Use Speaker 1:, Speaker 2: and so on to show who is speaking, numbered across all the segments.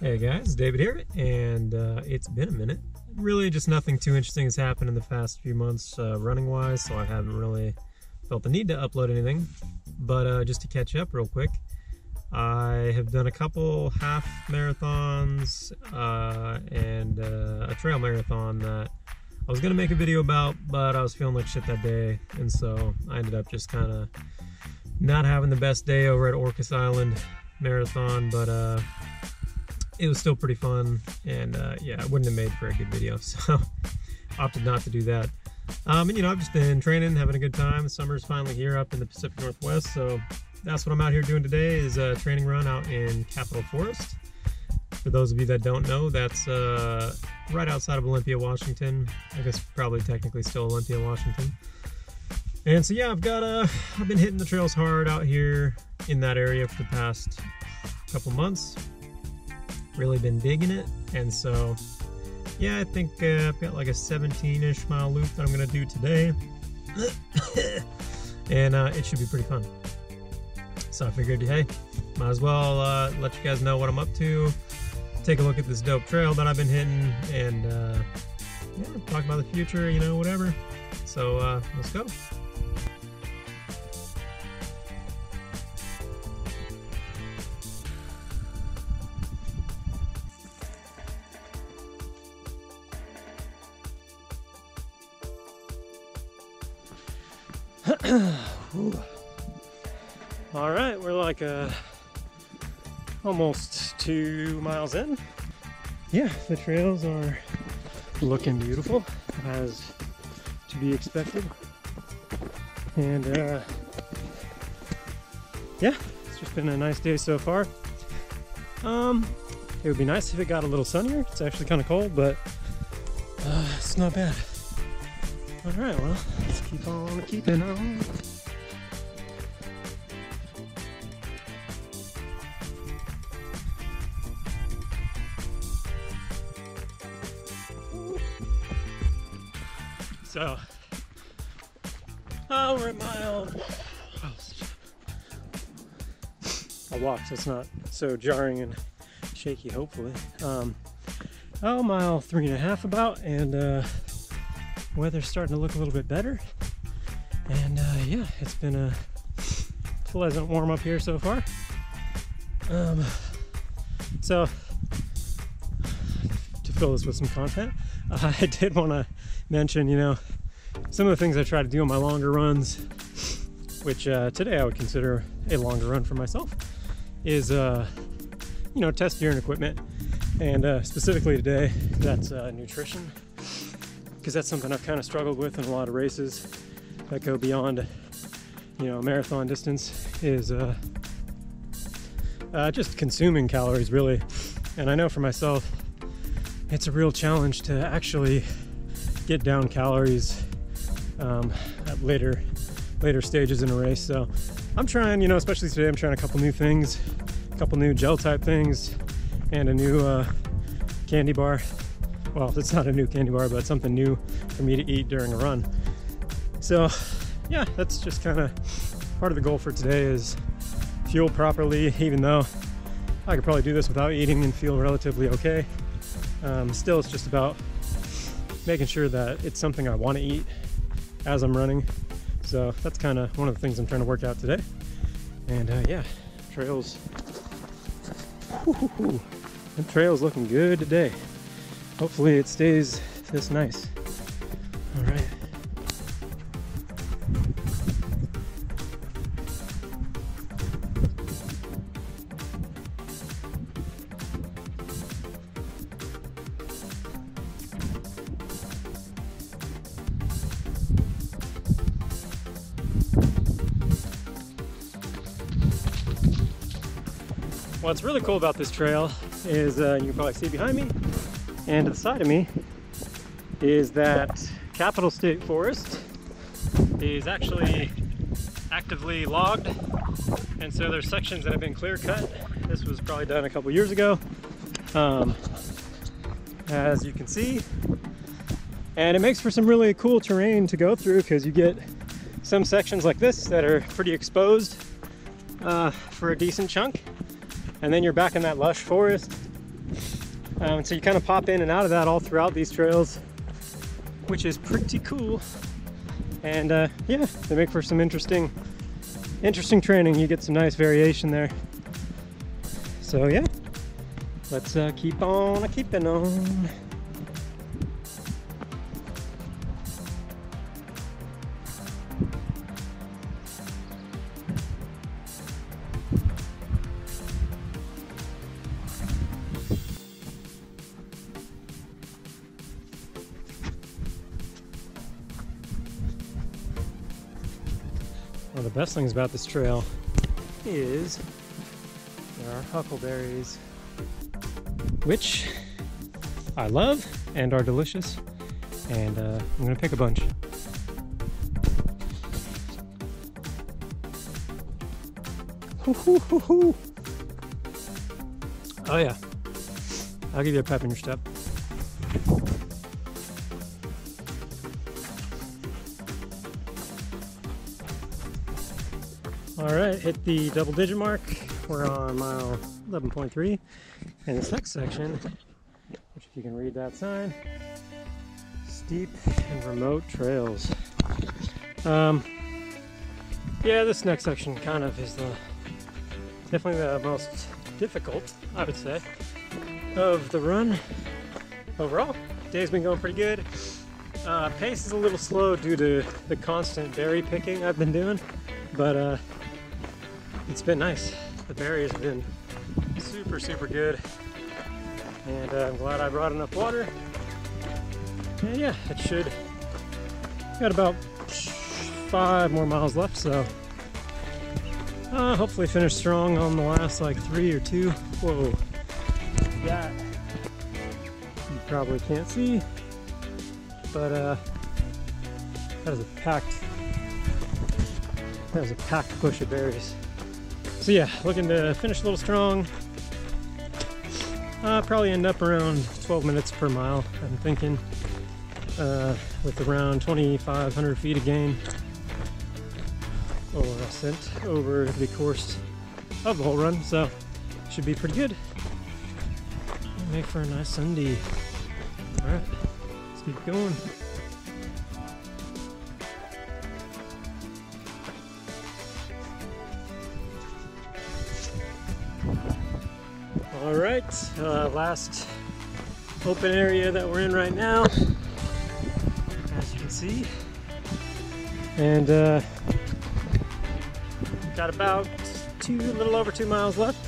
Speaker 1: Hey guys, David here, and it's been a minute. Really just nothing too interesting has happened in the past few months running wise, so I haven't really felt the need to upload anything. But just to catch up real quick, I have done a couple half marathons and a trail marathon that I was going to make a video about, but I was feeling like shit that day, and so I ended up just kind of not having the best day over at Orcas Island Marathon, but it was still pretty fun, and yeah, it wouldn't have made for a good video, so opted not to do that. And you know, I've just been training, having a good time. The summer's finally here up in the Pacific Northwest, so that's what I'm out here doing today, is a training run out in Capitol Forest. For those of you that don't know, that's right outside of Olympia, Washington. I guess probably technically still Olympia, Washington. And so yeah, I've been hitting the trails hard out here in that area for the past couple months. Really been digging it, and so yeah, I think I've got like a 17-ish mile loop that I'm gonna do today. And it should be pretty fun. So I figured, hey, might as well let you guys know what I'm up to, take a look at this dope trail that I've been hitting, and yeah, talk about the future, you know, whatever. So let's go. All right, we're like almost 2 miles in. Yeah, the trails are looking beautiful, as to be expected. And yeah, it's just been a nice day so far. It would be nice if it got a little sunnier. It's actually kind of cold, but it's not bad. All right, well, let's keep on keeping on. So, we're at mile. I walked, so it's not so jarring and shaky, hopefully. Mile 3.5 about, and weather's starting to look a little bit better, and yeah, it's been a pleasant warm up here so far. So to fill this with some content, I did want to mention, you know, some of the things I try to do on my longer runs, which today I would consider a longer run for myself, is you know, test gear and equipment, and specifically today, that's nutrition. Because that's something I've kind of struggled with in a lot of races that go beyond, you know, marathon distance, is just consuming calories, really. And I know for myself, it's a real challenge to actually get down calories at later stages in a race. So I'm trying, you know, especially today, I'm trying a couple new things, a couple new gel type things, and a new candy bar. Well, it's not a new candy bar, but something new for me to eat during a run. So yeah, that's just kind of part of the goal for today, is fuel properly, even though I could probably do this without eating and feel relatively okay. Still, it's just about making sure that it's something I want to eat as I'm running. So that's kind of one of the things I'm trying to work out today. And yeah, trails. The trail's looking good today. Hopefully it stays this nice. All right. What's really cool about this trail is, you can probably see behind me, and to the side of me, is that Capitol State Forest is actually actively logged, and so there's sections that have been clear cut. This was probably done a couple years ago, as you can see, and it makes for some really cool terrain to go through, because you get some sections like this that are pretty exposed for a decent chunk, and then you're back in that lush forest, So you kind of pop in and out of that all throughout these trails, which is pretty cool. And yeah, they make for some interesting training. You get some nice variation there. So yeah, let's keep on keeping on. One of the best things about this trail is there are huckleberries, which I love and are delicious, and I'm gonna pick a bunch. Hoo-hoo-hoo-hoo. Oh yeah, I'll give you a pep in your step. All right, hit the double digit mark. We're on mile 11.3. And this next section, which if you can read that sign, steep and remote trails. Yeah, this next section kind of is definitely the most difficult, I would say, of the run. Overall, day's been going pretty good. Pace is a little slow due to the constant berry picking I've been doing, but it's been nice. The berries have been super good, and I'm glad I brought enough water. And yeah, it should. Got about 5 more miles left, so hopefully finish strong on the last like 3 or 2. Whoa, that you probably can't see, but that is a packed bush of berries. So yeah, looking to finish a little strong. Probably end up around 12 minutes per mile, I'm thinking, with around 2,500 feet of gain or ascent over the course of the whole run, so should be pretty good. Make for a nice Sunday. All right, let's keep going. All right, last open area that we're in right now, as you can see, and got about a little over 2 miles left,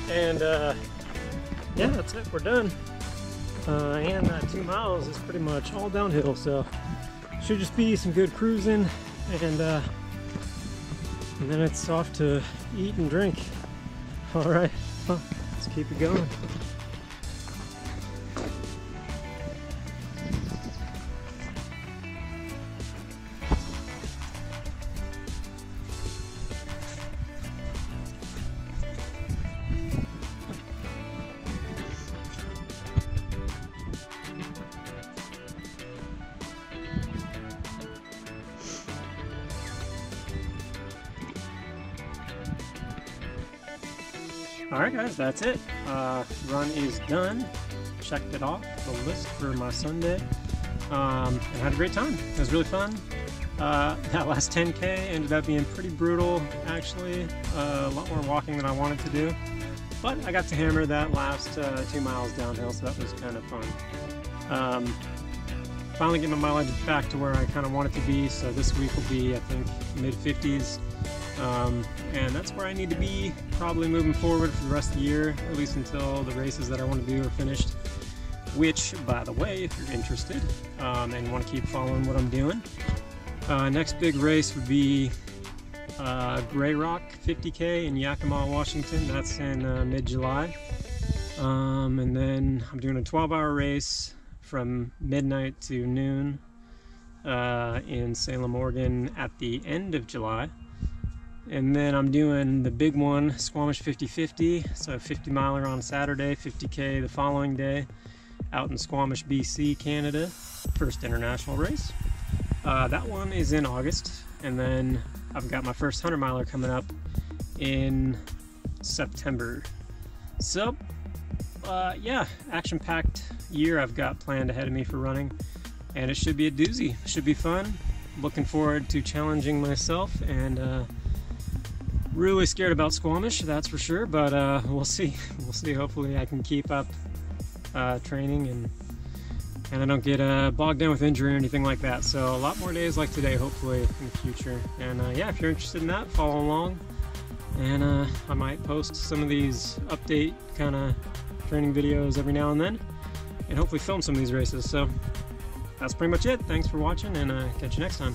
Speaker 1: and yeah, that's it, we're done. And that 2 miles is pretty much all downhill, so should just be some good cruising, and then it's off to eat and drink. All right, well, let's keep it going. Alright guys, that's it. Run is done. Checked it off the list for my Sunday. And had a great time. It was really fun. That last 10K ended up being pretty brutal, actually. A lot more walking than I wanted to do. But I got to hammer that last 2 miles downhill, so that was kind of fun. Finally get my mileage back to where I kind of want it to be, so this week will be, I think, mid-50s. And that's where I need to be probably moving forward for the rest of the year, at least until the races that I want to do are finished, which, by the way, if you're interested and want to keep following what I'm doing, next big race would be Grey Rock 50K in Yakima, Washington. That's in mid-July. And then I'm doing a 12-hour race from midnight to noon in Salem, Oregon at the end of July. And then I'm doing the big one, Squamish 50-50, so 50 miler on Saturday, 50K the following day, out in Squamish, BC, Canada, first international race. That one is in August, and then I've got my first 100 miler coming up in September. So, yeah, action-packed year I've got planned ahead of me for running, and it should be a doozy. Should be fun. Looking forward to challenging myself, and really scared about Squamish, that's for sure, but we'll see. We'll see. Hopefully I can keep up training and I don't get bogged down with injury or anything like that. So a lot more days like today, hopefully, in the future. And yeah, if you're interested in that, follow along. And I might post some of these update kind of training videos every now and then, and hopefully film some of these races. So that's pretty much it. Thanks for watching, and catch you next time.